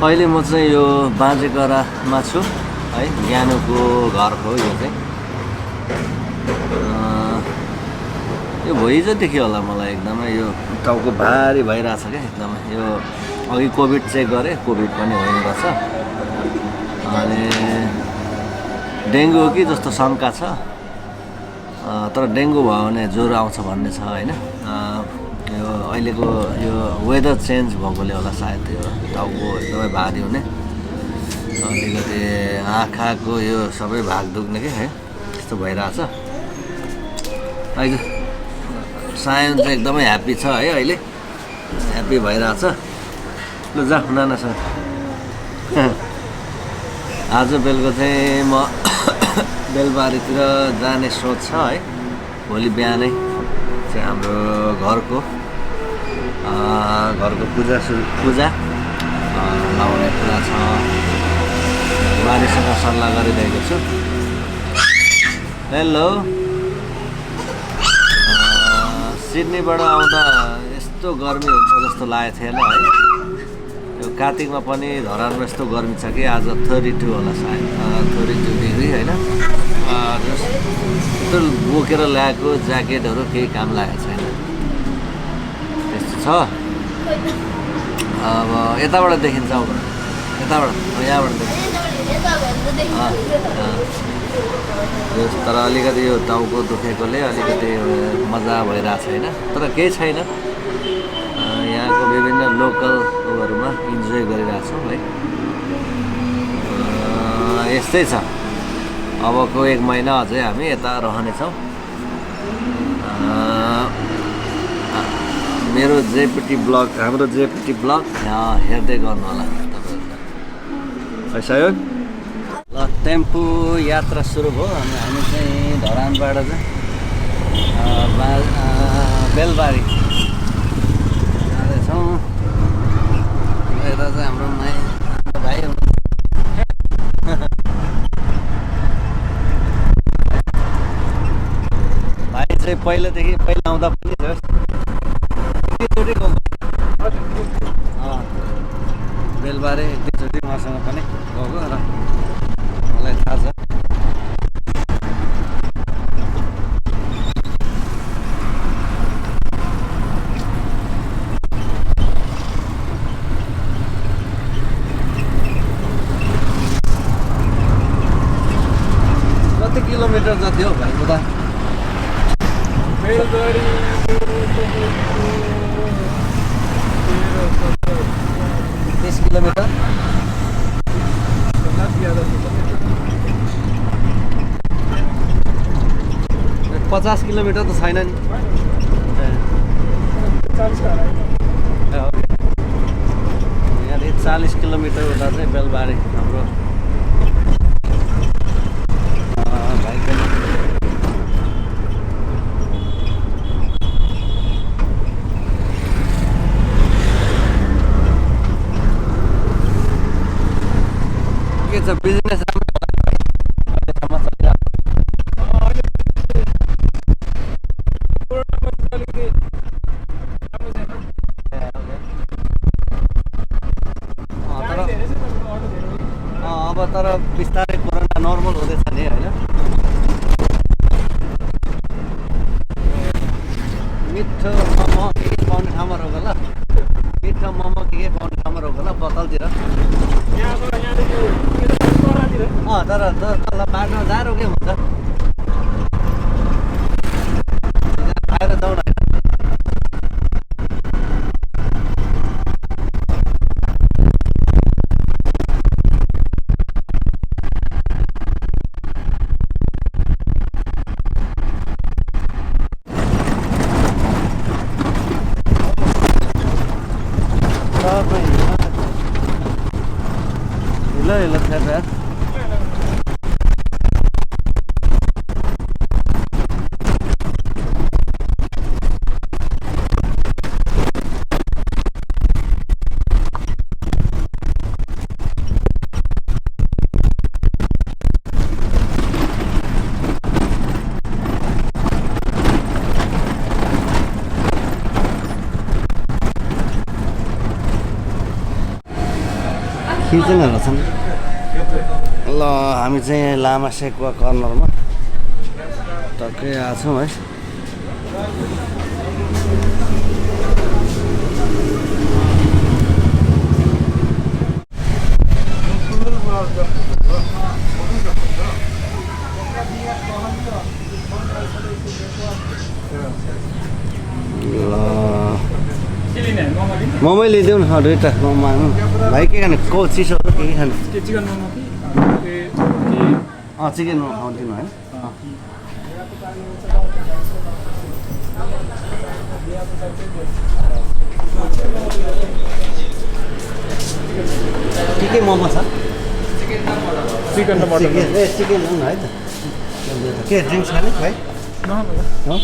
अहिले म चाहिँ यो बाँझेगरामा छु है, ज्ञानुको घर हो यो चाहिँ। यो भोइजोदेखि होला मलाई एकदमै यो टाउको भारी भइरहेछ क्या एकदमै। यो अघि कोभिड चेक गरेँ, कोभिड पनि होइन रहेछ। अनि डेङ्गु हो कि जस्तो शङ्का छ, तर डेङ्गु भयो भने ज्वरो आउँछ भन्ने छ होइन। यो अहिलेको यो वेदर चेन्ज भएकोले होला सायद यो टाउको एकदमै भारी हुने, अलिकति आँखाको यो सबै भाग दुख्ने कि है, त्यस्तो भइरहेछ। अहिले सायन चाहिँ एकदमै ह्याप्पी छ है, अहिले ह्याप्पी भइरहेछ। ल जा नानासँग आज बेलुका चाहिँ म बेलबारीतिर जाने सोच छ है। भोलि बिहानै चाहिँ हाम्रो घरको पूजा लाउने कुरा छ, बारीसँग सल्लाह गरिरहेको छु। हेलो, सिडनीबाट आउँदा यस्तो गर्मी हुन्छ जस्तो लागेको थिएन है। यो कार्तिकमा पनि धरानमा यस्तो गर्मी छ कि आज 32 होला सायद, 32 डिग्री होइन। त्यो बोकेर ल्याएको ज्याकेटहरू केही काम लागेको छैन, त्यस्तो छ। अब यताबाट देखिन्छ, अब यताबाट यहाँबाट देखिन्छ। तर अलिकति यो टाउको दुखेकोले अलिकति मजा भइरहेको छैन, तर केही छैन। यहाँको विभिन्न लोकल उयोहरूमा इन्जोय गरिरहेको छौँ है। यस्तै छ, अबको 1 महिना अझै हामी यता रहनेछौँ। मेरो जेपिटी ब्लग, हाम्रो जेपिटी ब्लग हेर्दै गर्नु होला तपाईँहरू। सहयोग ल, टेम्पो यात्रा सुरु भयो। हामी चाहिँ धरानबाट चाहिँ बेलबारी जाँदैछौँ। यता चाहिँ हाम्रो भाइ भाइ चाहिँ पहिला आउँदा पनि बेलबारी एकचोटि उहाँसँग पनि गएको र मलाई थाहा छ। कति किलोमिटर जति हो भाइ उता? 30 किलोमिटर। 50 किलोमिटर त छैन नि। यहाँदेखि 40 किलोमिटर उता चाहिँ बेलबारी हाम्रो भाइ पनि। के छ बिजनेस? अब तर बिस्तारै कोरोना नर्मल हुँदैछ नि होइन। मिठो मोमो के पाउने ठाउँमा रोक ल, मिठो मोमो के पाउने ठाउँमा रोक ल, बतलतिर। तर तल बाटोमा जहाँ रोके हुन्छ, खाएर जाउँ न। ल खिच्न रहेछन् ल हामी चाहिँ लामा सेकुवा कर्नरमा टक्कै आएको छौँ है मोमो लिदिउँ न दुईवटा मोमो भाइ के खाने को चिसो के खाने चिकन मोमो चिकन मोमो खाउँदिनु है के मोमो छ चिकन र मटन ए चिकन हो है त के ड्रिङ्क्स खाने भाइ हो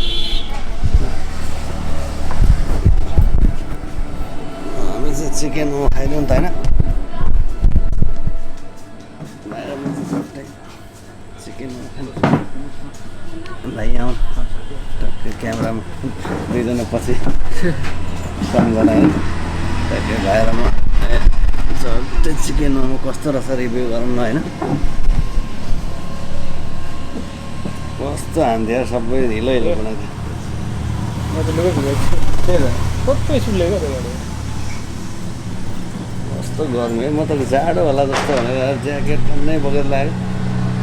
हामी चाहिँ चिकन मोमो खाइदिउँ त होइन चिकन मोमो खानु भाइ आउँ टक्कै क्यामेरामा दुईजना पछि सम्झना है टक्कै भएर म झट्टै चिकन मोमो कस्तो रहेछ रिभ्यू गरौँ न होइन कस्तो हान्थ्यो सबै हिलो हिलो बनाइदियो कस्तो गर्मी है म त जाडो होला जस्तो भनेर ज्याकेट नै बोकेर लाग्यो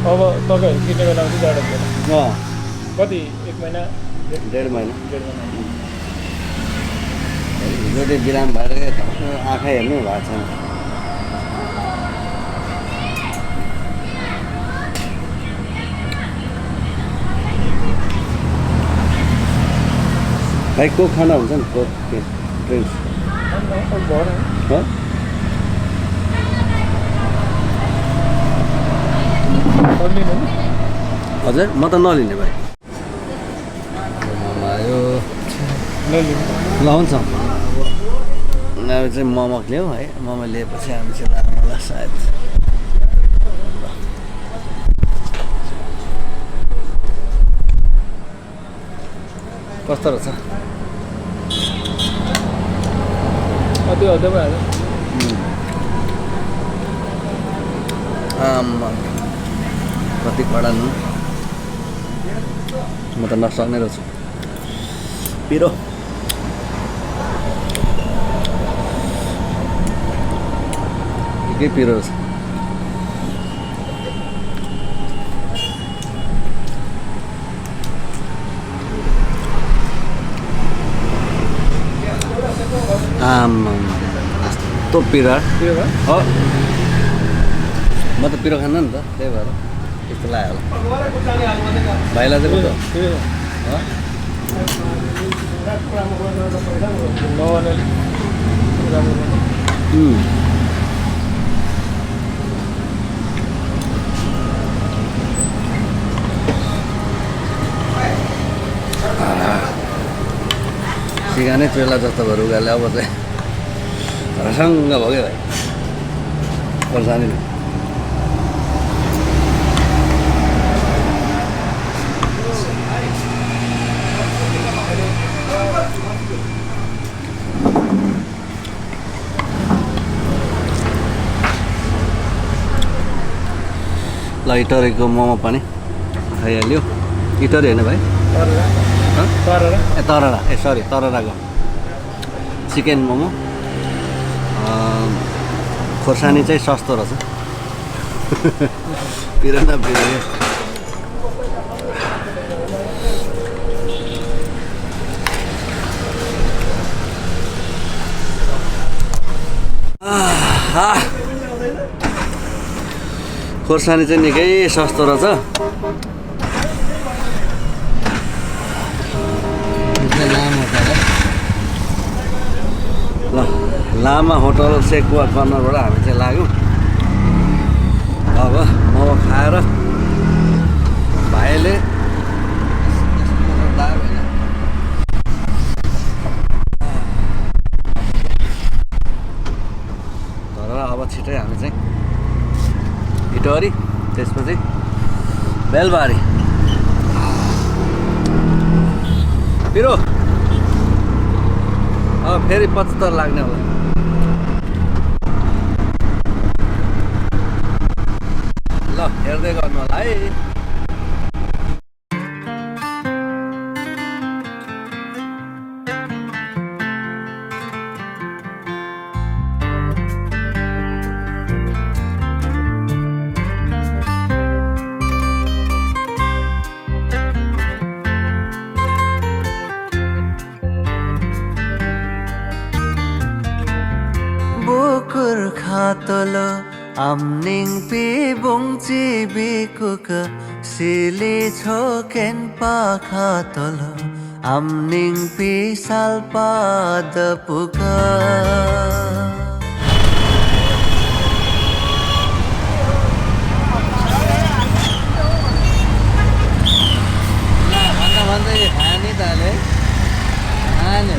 अब तपाईँहरू किन्ने बेला चाहिँ जाडो हुँदैन अँ कति 1 महिना डेढ महिना हिजोदेखि बिराम भएर आँखा हेर्नु भएको छैन भाइ कोक खाना हुन्छ नि कोक के ड्रिङ्क्स हजुर म त नलिने भाइ आयो ल हुन्छ अब चाहिँ मोमो ल्याउँ है मोमो लिएपछि हामी चाहिँ लानु होला सायद कस्तो रहेछ त्यो हदै भइहाल्यो आम्मा कति कडा नुन म त नसक्ने रहेछु पिरो के पिरो रहेछ आम्मा यस्तो पिरो हो म त पिरो खान्न नि त त्यही भएर त्यस्तो लाग्यो होला भाइलाई चाहिँ कस्तो सिकानै ट्रेला जस्तो भयो रुगाले अब चाहिँ रसङ्ग भयो क्या भाइ पर्सानी ल इटरेको मोमो पनि खाइहाल्यो इटरे होइन भाइ तररा ए सरी तरराको चिकन मोमो खोर्सानी चाहिँ सस्तो रहेछ पिरो न पिरो खोर्सानी चाहिँ निकै सस्तो रहेछ ल लामा होटल सेकुवा कर्नरबाट हामी चाहिँ लाग्यौँ अब मोमो खाएर भाइले तर अब छिटै हामी चाहिँ इटहरी त्यसपछि बेलबारी पिरो अब फेरि 75 लाग्ने होला हेर्दै गर्नु होला है। Bukur Khatolo Amning pi bungchi bikuka Sili choken pa Khatolo Amning pi salpa dapuka भन्दै खाने त हाले खाने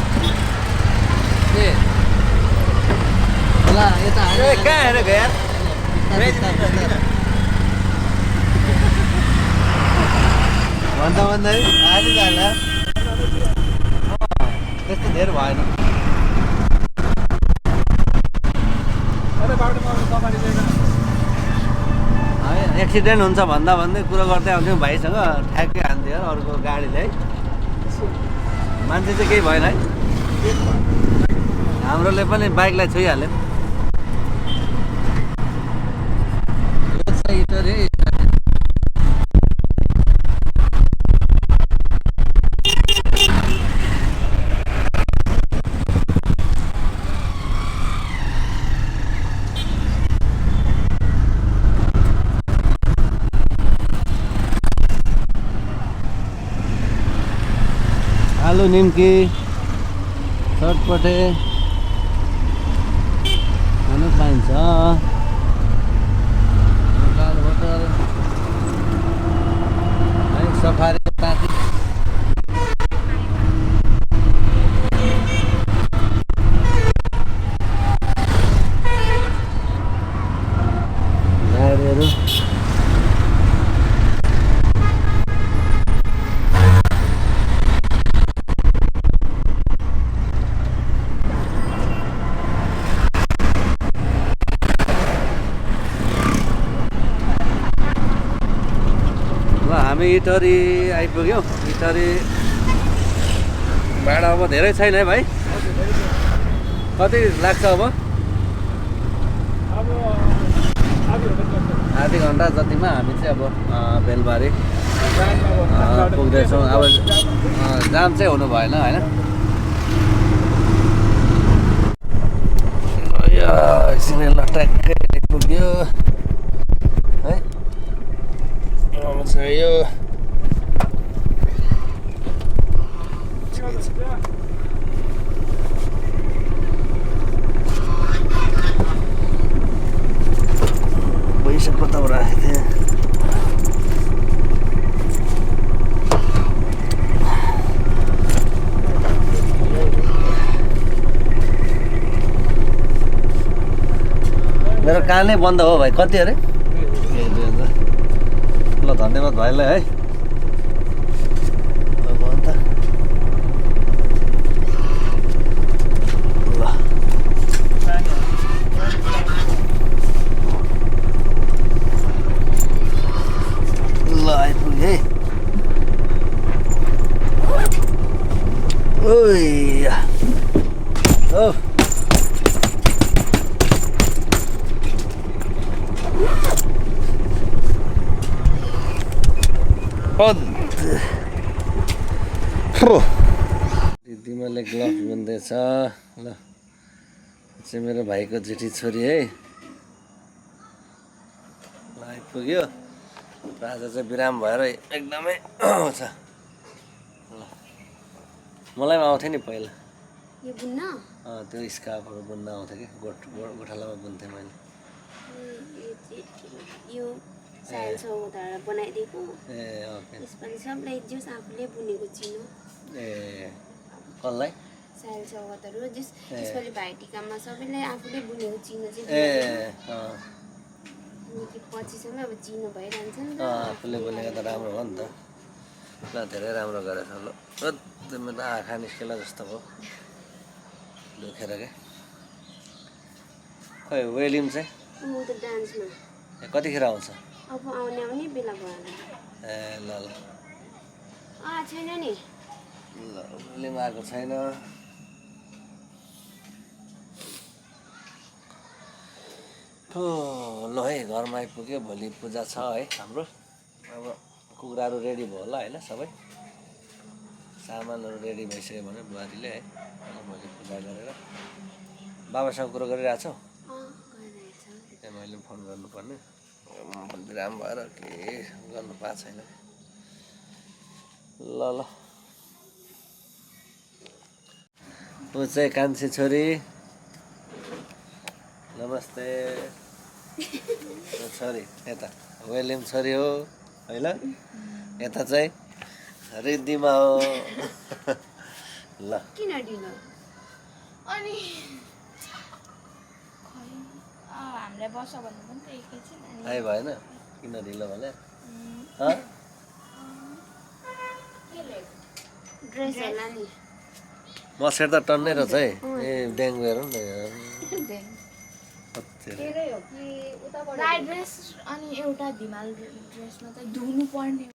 के ल यता हाले कहाँ हेरेको यार भन्दा भन्दै हाली हाल त्यस्तो धेरै भएन। एक्सिडेन्ट हुन्छ भन्दा भन्दै कुरो गर्दै आउँथ्यौँ भाइसँग ठ्याक्कै हान्थ्यो अर्को गाडीले है। मान्छे चाहिँ केही भएन है, हाम्रोले पनि बाइकलाई छोइहाल्यो। यो चाहिँ इटहर है। आलु निम्की चटपटे खानु पाइन्छ। दाल बटर है सफारी पार्टी गाडीहरू हामी इटहरी आइपुग्यौँ। इटहरी भाडा अब धेरै छैन है भाइ, कति लाग्छ अब? आधी घन्टा जतिमा हामी चाहिँ अब बेलबारी पुग्दैछौँ। अब जाम चाहिँ हुनु भएन होइन। एकछिन ट्याक्कै आइपुग्यो है। यो पैसा कता राखेको थिएँ। मेरो कानै बन्द हो भाइ। कति अरे? ल धन्यवाद भाइलाई है। अब अन्त ल ल आइपुग्यो है। ओइ ओ दिदीमाले ग्लोभ बुन्दैछ। ल चाहिँ मेरो भाइको जेठी छोरी है। ल आइपुग्यो। आज चाहिँ बिराम भएर एकदमै छ। ल मलाई पनि आउँथ्यो नि पहिला यो बुन्न त्यो स्कार्फहरू बुन्न आउँथ्यो कि गोठालामा बुन्थेँ मैले। यो साइल चौतारा बनाइदिएको। ए ओके। यसपालि सबलाई जस आफूले बुनेको चिनो। ए कसलाई? साइल चौतारा जस यसपालि भाइटिकामा सबैलाई आफूले बुनेको चिनो चाहिँ ए कि पछिसम्म अब चिनो भइरहन्छ नि त। आफूले बुनेको त राम्रो हो नि त। ल धेरै राम्रो गरेछ। ल मेरो आँखा निस्केला जस्तो भयो दुखेर क्या। खै वेलिम चाहिँ ऊ त डान्समा कतिखेर आउँछ? अब आउने बेला भयो होला। ए ल ल छैन नि। ल उसले पनि आएको छैन। ल है घरमा आइपुग्यो। भोलि पूजा छ है हाम्रो। अब कुखुराहरू रेडी भयो होला होइन सबै सामानहरू रेडी भइसक्यो भने बुहारीले है भोलि पूजा गरेर बाबासँग कुरो गरिरहेको छौ? ए मैले फोन गर्नुपर्ने बिराम भएर के गर्नु पाएको छैन। ल ल ऊ चाहिँ कान्छी छोरी नमस्ते। छोरी यता वेलिम छोरी हो होइन। यता चाहिँ रिद्धिमा हो। ल किन ढिलो? अनि हामीलाई बस्छ भन्नु पनि त एकैछिन आइ भएन किन ढिलो भने? ड्रेस होला नि। मसेर त टन्नै रहेछ है। ए डेङ्गु हेरौँ न राई ड्रेस अनि एउटा धिमाल ड्रेसमा चाहिँ धुनु पर्ने